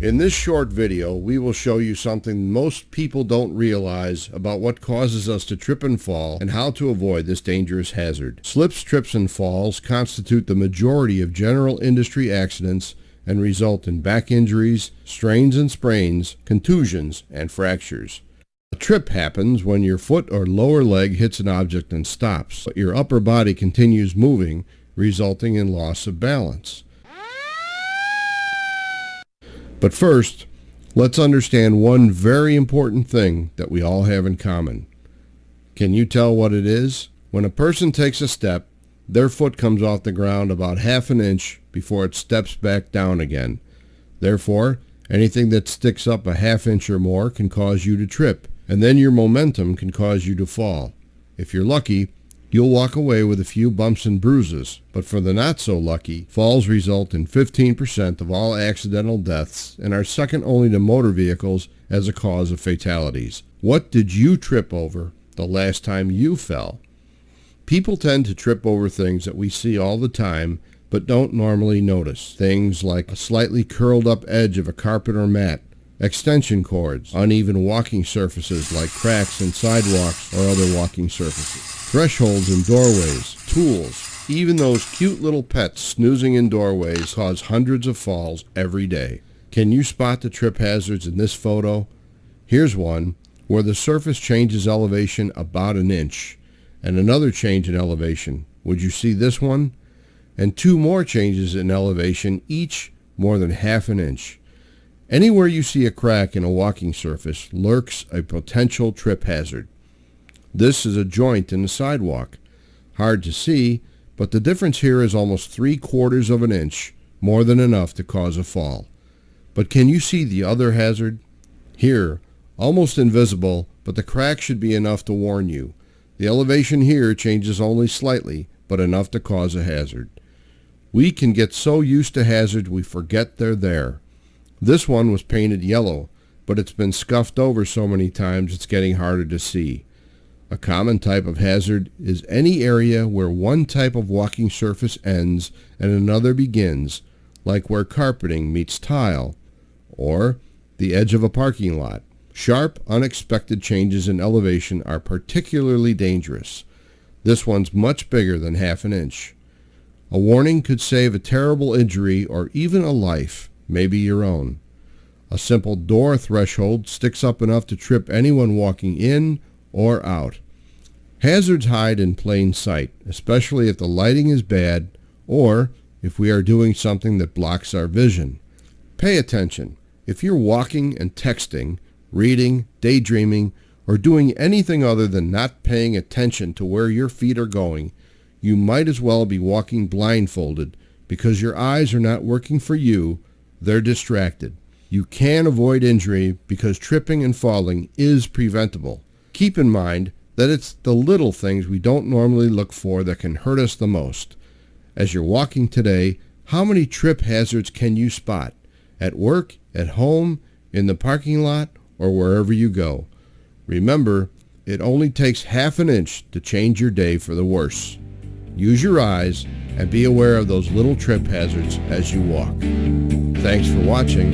In this short video, we will show you something most people don't realize about what causes us to trip and fall and how to avoid this dangerous hazard. Slips, trips, and falls constitute the majority of general industry accidents and result in back injuries, strains and sprains, contusions, and fractures. A trip happens when your foot or lower leg hits an object and stops, but your upper body continues moving, resulting in loss of balance. But first, let's understand one very important thing that we all have in common. Can you tell what it is? When a person takes a step, their foot comes off the ground about half an inch before it steps back down again. Therefore, anything that sticks up a half inch or more can cause you to trip, and then your momentum can cause you to fall. If you're lucky, you'll walk away with a few bumps and bruises, but for the not so lucky, falls result in 15% of all accidental deaths and are second only to motor vehicles as a cause of fatalities. What did you trip over the last time you fell? People tend to trip over things that we see all the time but don't normally notice. Things like a slightly curled up edge of a carpet or mat, extension cords, uneven walking surfaces like cracks in sidewalks or other walking surfaces, thresholds in doorways, tools, even those cute little pets snoozing in doorways cause hundreds of falls every day. Can you spot the trip hazards in this photo? Here's one where the surface changes elevation about an inch, and another change in elevation. Would you see this one? And two more changes in elevation, each more than half an inch. Anywhere you see a crack in a walking surface lurks a potential trip hazard. This is a joint in the sidewalk. Hard to see, but the difference here is almost 3/4 of an inch, more than enough to cause a fall. But can you see the other hazard? Here, almost invisible, but the crack should be enough to warn you. The elevation here changes only slightly, but enough to cause a hazard. We can get so used to hazards we forget they're there. This one was painted yellow, but it's been scuffed over so many times it's getting harder to see. A common type of hazard is any area where one type of walking surface ends and another begins, like where carpeting meets tile, or the edge of a parking lot. Sharp, unexpected changes in elevation are particularly dangerous. This one's much bigger than half an inch. A warning could save a terrible injury or even a life, maybe your own. A simple door threshold sticks up enough to trip anyone walking in or out. Hazards hide in plain sight, especially if the lighting is bad or if we are doing something that blocks our vision. Pay attention. If you're walking and texting, reading, daydreaming, or doing anything other than not paying attention to where your feet are going, you might as well be walking blindfolded because your eyes are not working for you, they're distracted. You can avoid injury because tripping and falling is preventable. Keep in mind that it's the little things we don't normally look for that can hurt us the most. As you're walking today, how many trip hazards can you spot? At work, at home, in the parking lot, or wherever you go. Remember, it only takes half an inch to change your day for the worse. Use your eyes and be aware of those little trip hazards as you walk. Thanks for watching.